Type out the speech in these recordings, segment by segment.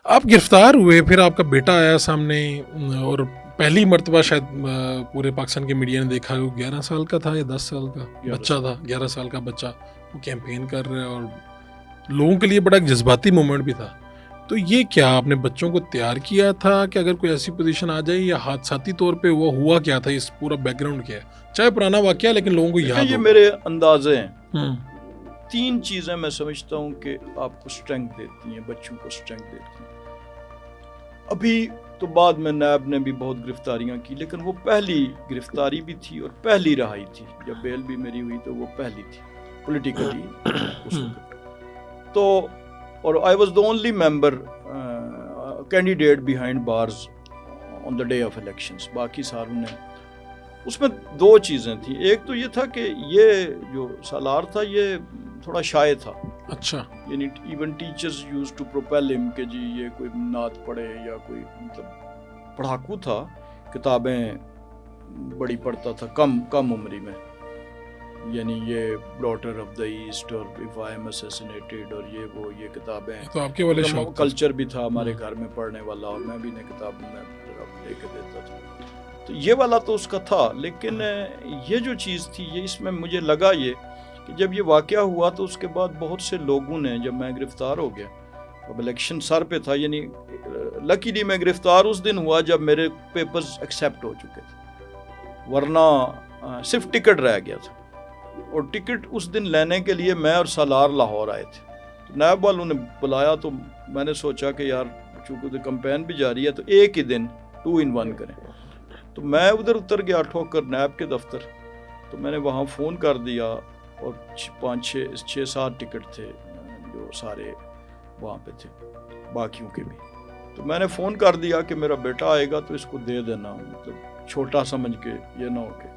آپ گرفتار ہوئے، پھر آپ کا بیٹا آیا سامنے، اور پہلی مرتبہ شاید پورے پاکستان کے میڈیا نے دیکھا کہ 11 سال کا تھا یا 10 سال کا بچہ تھا، 11 سال کا بچہ وہ کیمپین کر رہا ہے، اور لوگوں کے لیے بڑا ایک جذباتی مومنٹ بھی تھا. تو یہ کیا آپ نے بچوں کو تیار کیا تھا کہ اگر کوئی ایسی پوزیشن آ جائے، یا حادثاتی طور پہ وہ ہوا کیا تھا، اس پورا بیک گراؤنڈ کیا ہے؟ چاہے پرانا واقعہ لیکن لوگوں کو یاد یہ ہو. میرے اندازے ہیں. 3 چیزیں میں سمجھتا ہوں کہ آپ کو اسٹرینگتھ دیتی ہیں، بچوں کو اسٹرینگتھ دیتی ہیں. ابھی تو بعد میں نیب نے بھی بہت گرفتاریاں کی، لیکن وہ پہلی گرفتاری بھی تھی اور پہلی رہائی تھی. جب بیل بھی میری ہوئی تو وہ پہلی تھی پولیٹیکلی اس وقت. تو اور I was the only member candidate behind bars on the day of elections. باقی ساروں نے اس میں 2 چیزیں تھیں. ایک تو یہ تھا کہ یہ جو سالار تھا یہ تھوڑا شائع تھا. اچھا. یعنی even teachers use to propel ہم کہ جی یہ کوئی نعت پڑھے یا کوئی مطلب پڑھاکو تھا، کتابیں بڑی پڑھتا تھا کم عمری میں. یعنی یہ ڈاٹر آف دا ایسٹ اور اف آئی ایم اسیسینیٹڈ اور یہ کتابیں تو آپ کے والے شوق کلچر بھی تھا ہمارے گھر میں پڑھنے والا، اور میں بھی نے کتابوں میں لے کے دیتا تھا. تو یہ والا تو اس کا تھا. لیکن یہ جو چیز تھی یہ اس میں مجھے لگا یہ کہ جب یہ واقعہ ہوا تو اس کے بعد بہت سے لوگوں نے، جب میں گرفتار ہو گیا، اب الیکشن سر پہ تھا، یعنی لکیلی میں گرفتار اس دن ہوا جب میرے پیپرز ایکسیپٹ ہو چکے تھے، ورنہ صرف ٹکٹ رہ گیا تھا. اور ٹکٹ اس دن لینے کے لیے میں اور سالار لاہور آئے تھے. تو نیب والوں نے بلایا تو میں نے سوچا کہ یار چونکہ کمپین بھی جاری ہے تو ایک ہی دن 2 in 1 کریں. تو میں ادھر اتر گیا ٹھوکر نیب کے دفتر. تو میں نے وہاں فون کر دیا اور 5-6-7 ٹکٹ تھے جو سارے وہاں پہ تھے، باقیوں کے بھی. تو میں نے فون کر دیا کہ میرا بیٹا آئے گا تو اس کو دے دینا، مطلب چھوٹا سمجھ کے یہ نہ ہو کے.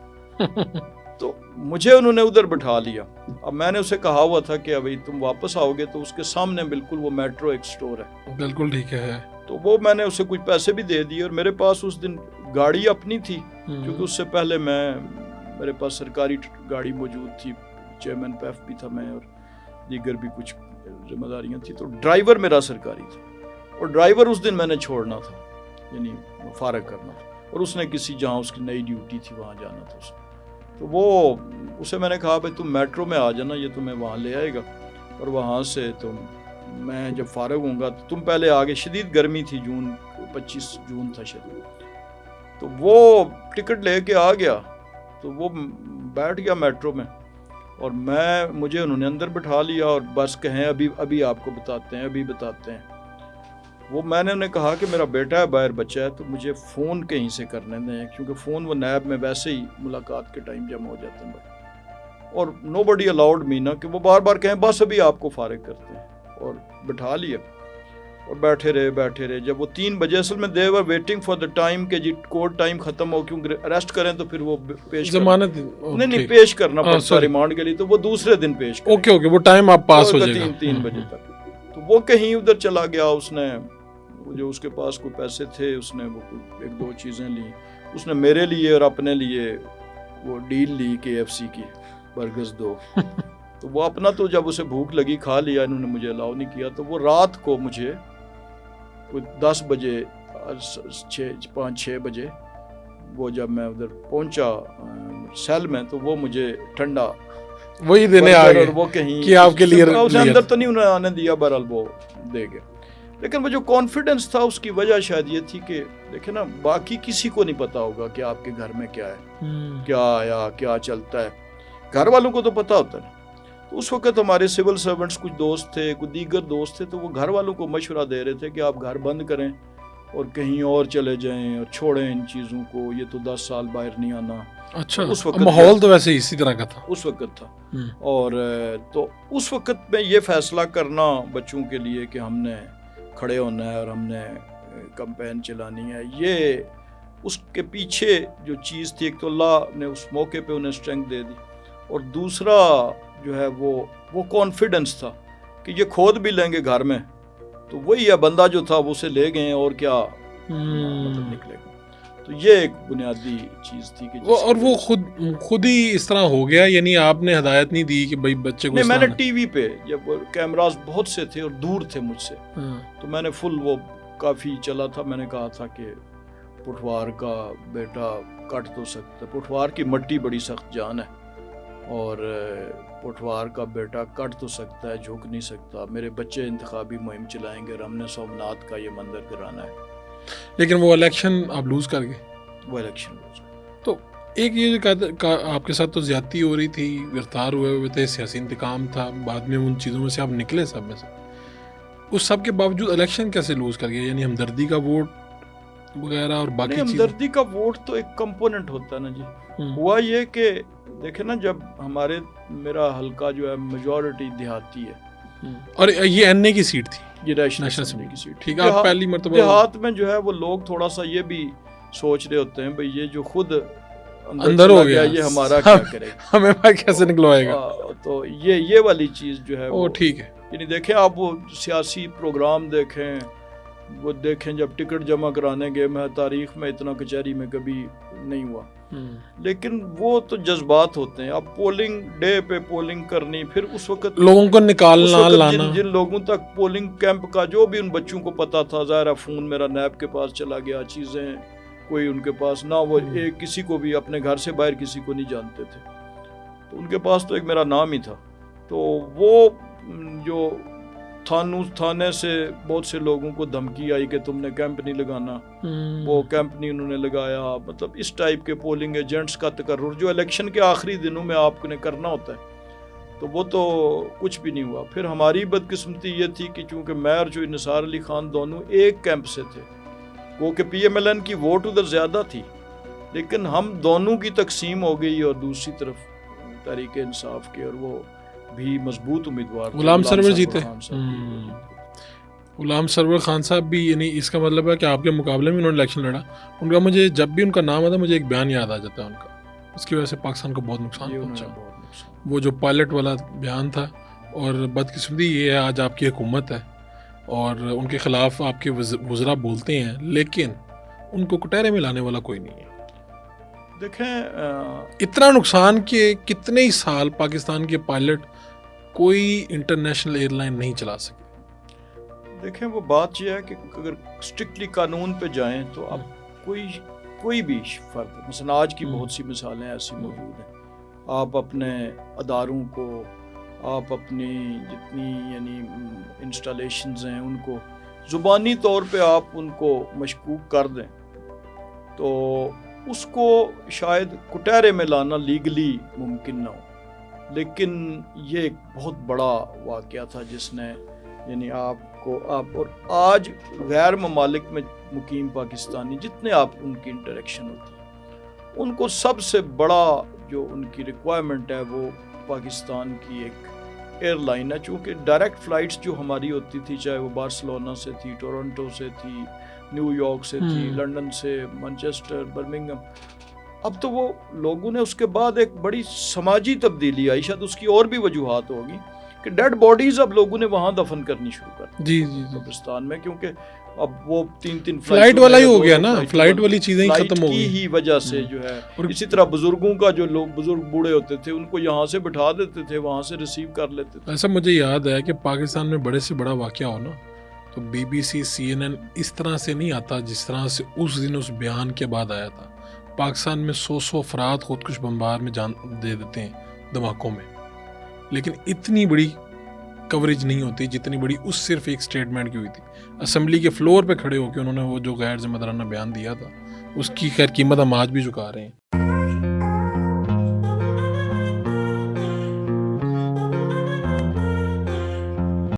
تو مجھے انہوں نے ادھر بٹھا لیا. اب میں نے اسے کہا ہوا تھا کہ ابھی تم واپس آؤ گے تو اس کے سامنے بالکل وہ میٹرو ایک سٹور ہے. بالکل ٹھیک ہے. تو وہ میں نے اسے کچھ پیسے بھی دے دیے، اور میرے پاس اس دن گاڑی اپنی تھی کیونکہ اس سے پہلے میرے پاس سرکاری گاڑی موجود تھی، چیئرمین پیف بھی تھا میں، اور دیگر بھی کچھ ذمہ داریاں تھیں. تو ڈرائیور میرا سرکاری تھا، اور ڈرائیور اس دن میں نے چھوڑنا تھا، یعنی فارغ کرنا تھا، اور اس نے کسی جہاں اس کی نئی ڈیوٹی تھی وہاں جانا تھا اسے. تو وہ اسے میں نے کہا بھائی تم میٹرو میں آ جانا، یہ تمہیں وہاں لے آئے گا، اور وہاں سے تم میں جب فارغ ہوں گا تو تم پہلے آگے. شدید گرمی تھی، 25 جون تھا شدید. تو وہ ٹکٹ لے کے آ گیا، تو وہ بیٹھ گیا میٹرو میں، اور مجھے انہوں نے اندر بٹھا لیا، اور بس کہیں ابھی آپ کو بتاتے ہیں. وہ میں نے انہیں کہا کہ میرا بیٹا ہے باہر، بچہ ہے، تو مجھے فون کہیں سے کرنے دیں، کیونکہ فون وہ نیب میں ویسے ہی ملاقات کے ٹائم جمع ہو جاتے ہیں. اور نو بڈی الاؤڈ می نا کہ وہ بار بار کہیں بس ابھی آپ کو فارغ کرتے ہیں. اور بٹھا لیا اور بیٹھے رہے. جب وہ 3 بجے، اصل میں دے ور ویٹنگ فار دا ٹائم کہ جی کورٹ ٹائم ختم ہو، کیونکہ اریسٹ کریں تو پھر وہ پیش ضمانت نہیں پیش کرنا پڑتا ریمانڈ کے لیے، تو وہ دوسرے دن پیش کریں. اوکے وہ ٹائم آپ پاس ہو جائے گا 3 بجے تک. تو وہ کہیں ادھر چلا گیا. اس نے جو اس کے پاس کوئی پیسے تھے، اس نے وہ 1-2 چیزیں لی. اس نے میرے لیے اور اپنے لیے وہ ڈیل لی KFC کی برگرز 2. تو وہ اپنا تو جب اسے بھوک لگی کھا لیا، انہوں نے مجھے الاؤ نہیں کیا. تو وہ رات کو مجھے 10 بجے 5-6 بجے وہ جب میں ادھر پہنچا سیل میں، تو وہ مجھے ٹھنڈا وہی دینے آ گئے، وہ کہیں کہ آپ کے لیے اندر تو نہیں انہوں نے آنے دیا، بہرحال وہ دے گئے. لیکن وہ جو کانفیڈنس تھا اس کی وجہ شاید یہ تھی کہ دیکھیں نا، باقی کسی کو نہیں پتا ہوگا کہ آپ کے گھر میں کیا ہے، کیا آیا، کیا چلتا ہے. گھر والوں کو تو پتا ہوتا ہے. تو اس وقت ہمارے سول سرونٹس کچھ دوست تھے، کچھ دیگر دوست تھے، تو وہ گھر والوں کو مشورہ دے رہے تھے کہ آپ گھر بند کریں اور کہیں اور چلے جائیں اور چھوڑیں ان چیزوں کو، یہ تو 10 سال باہر نہیں آنا. اچھا، اس وقت ماحول تو ویسے اسی طرح کا تھا اس وقت تھا. اور تو اس وقت میں یہ فیصلہ کرنا بچوں کے لیے کہ ہم نے کھڑے ہونا ہے اور ہم نے کمپین چلانی ہے، یہ اس کے پیچھے جو چیز تھی، ایک تو اللہ نے اس موقع پہ انہیں اسٹرینگتھ دے دی، اور دوسرا جو ہے وہ کانفیڈنس تھا کہ یہ کھود بھی لیں گے گھر میں تو وہی ہے بندہ جو تھا وہ اسے لے گئے اور کیا مطلب نکلے گا. تو یہ ایک بنیادی چیز تھی کہ اور وہ خود ہی اس طرح ہو گیا، یعنی آپ نے ہدایت نہیں دی کہ بھائی بچے کو؟ نہیں، میں نے ٹی وی پہ جب کیمراز بہت سے تھے اور دور تھے مجھ سے، تو میں نے فل وہ کافی چلا تھا. میں نے کہا تھا کہ پٹھوار کا بیٹا کٹ تو سکتا ہے. پٹھوار کی مٹی بڑی سخت جان ہے اور پٹھوار کا بیٹا کٹ تو سکتا ہے, جھک نہیں سکتا. میرے بچے انتخابی مہم چلائیں گے اور ہم نے سومناتھ کا یہ منظر کرانا ہے. لیکن وہ الیکشن آپ لوز کر گئے. وہ الیکشن لوز. تو ایک یہ جو آپ کے ساتھ تو زیادتی ہو رہی تھی, گرفتار ہوئے تھے, سیاسی انتقام تھا, بعد میں ان چیزوں میں سے آپ نکلے سب میں سے, اس سب کے باوجود الیکشن کیسے لوز کر گئے؟ یعنی ہمدردی کا ووٹ وغیرہ اور باقی چیزیں. ہمدردی کا ووٹ تو ایک کمپوننٹ ہوتا ہے نا جی. ہوا یہ کہ دیکھیں نا, جب میرا حلقہ جو ہے میجورٹی دیہاتی ہے اور یہ این اے کی سیٹ تھی, یہ نیشنل اسمبلی کی سیٹ. ٹھیک ہے, آپ پہلی مرتبہ دیہات میں جو ہے وہ لوگ تھوڑا سا یہ بھی سوچ رہے ہوتے ہیں بھئی یہ جو خود اندر ہو گیا یہ ہمارا کیا کرے گا, ہمیں کیسے نکلوائے گا. تو یہ والی چیز جو ہے وہ ٹھیک ہے. یعنی دیکھیں آپ وہ سیاسی پروگرام دیکھیں, وہ دیکھیں جب ٹکٹ جمع کرانے گئے, میں تاریخ میں اتنا کچہری میں کبھی نہیں ہوا. لیکن وہ تو جذبات ہوتے ہیں. اب پولنگ ڈے پہ پولنگ کرنی, پھر اس وقت لوگوں کو نکالنا لانا, جن لوگوں تک پولنگ کیمپ کا جو بھی ان بچوں کو پتا تھا, ظاہر فون میرا نیب کے پاس چلا گیا, چیزیں کوئی ان کے پاس نہ, وہ ایک کسی کو بھی اپنے گھر سے باہر کسی کو نہیں جانتے تھے, تو ان کے پاس تو ایک میرا نام ہی تھا. تو وہ جو تھانے سے بہت سے لوگوں کو دھمکی آئی کہ تم نے کیمپ نہیں لگانا, وہ کیمپ نہیں انہوں نے لگایا. مطلب اس ٹائپ کے پولنگ ایجنٹس کا تقرر جو الیکشن کے آخری دنوں میں آپ نے کرنا ہوتا ہے, تو وہ تو کچھ بھی نہیں ہوا. پھر ہماری بدقسمتی یہ تھی کہ چونکہ میں اور جو نثار علی خان دونوں ایک کیمپ سے تھے, وہ کہ پی ایم ایل این کی ووٹ ادھر زیادہ تھی, لیکن ہم دونوں کی تقسیم ہو گئی, اور دوسری طرف تحریک انصاف کے, اور وہ بھی مضبوط امیدوار غلام سرور جیتے. غلام سرور خان صاحب بھی, یعنی اس کا مطلب ہے کہ آپ کے مقابلے میں انہوں نے الیکشن لڑا. ان کا مجھے جب بھی ان کا نام آتا ہے مجھے ایک بیان یاد آ جاتا ہے ان کا, اس کی وجہ سے پاکستان کو بہت نقصان پہنچا. وہ جو پائلٹ والا بیان تھا, اور بدقسمتی یہ ہے آج آپ کی حکومت ہے اور ان کے خلاف آپ کے وزراء بولتے ہیں, لیکن ان کو کٹہرے میں لانے والا کوئی نہیں ہے. دیکھیں اتنا نقصان کہ کتنے ہی سال پاکستان کے پائلٹ کوئی انٹرنیشنل ایئر لائن نہیں چلا سکے. دیکھیں وہ بات یہ ہے کہ اگر اسٹرکٹلی قانون پہ جائیں تو اب کوئی بھی فرد, مثلا آج کی بہت سی مثالیں ایسی موجود ہیں, آپ اپنے اداروں کو, آپ اپنی جتنی یعنی انسٹالیشنز ہیں ان کو زبانی طور پہ آپ ان کو مشکوک کر دیں, تو اس کو شاید کٹہرے میں لانا لیگلی ممکن نہ ہو. لیکن یہ ایک بہت بڑا واقعہ تھا جس نے یعنی آپ اور آج غیر ممالک میں مقیم پاکستانی جتنے آپ ان کی انٹریکشن ہوتی ہے, ان کو سب سے بڑا جو ان کی ریکوائرمنٹ ہے وہ پاکستان کی ایک ایئر لائن ہے. چونکہ ڈائریکٹ فلائٹس جو ہماری ہوتی تھی, چاہے وہ بارسلونا سے تھی, ٹورنٹو سے تھی, نیو یارک سے تھی, لنڈن سے, مانچسٹر, برمنگھم, اب تو وہ لوگوں نے اس کے بعد ایک بڑی سماجی تبدیلی آئی, شاید اس کی اور بھی وجوہات ہوگی کہ ڈیڈ باڈیز اب لوگوں نے وہاں دفن کرنی شروع کر دی قبرستان میں, کیونکہ اب وہ 3 فلائٹ والا ہی ہو گیا نا, فلائٹ والی چیزیں ہی ختم ہو گئی ہی وجہ سے جو ہے. اسی طرح بزرگوں کا جو لوگ بزرگ بوڑھے ہوتے تھے ان کو یہاں سے بٹھا دیتے تھے, وہاں سے ریسیو کر لیتے تھے. ایسا مجھے یاد ہے کہ پاکستان میں بڑے سے بڑا واقعہ ہونا تو B B C, C N N اس طرح سے نہیں آتا جس طرح سے اس دن اس بیان کے بعد آیا تھا. پاکستان میں 100 افراد خودکش بمبار میں جان دے دیتے ہیں دھماکوں میں, لیکن اتنی بڑی کوریج نہیں ہوتی جتنی بڑی اس صرف ایک سٹیٹمنٹ کی ہوئی تھی. اسمبلی کے فلور پہ کھڑے ہو کے انہوں نے وہ جو غیر ذمہ دارانہ بیان دیا تھا, اس کی خیر قیمت ہم آج بھی چکا رہے ہیں.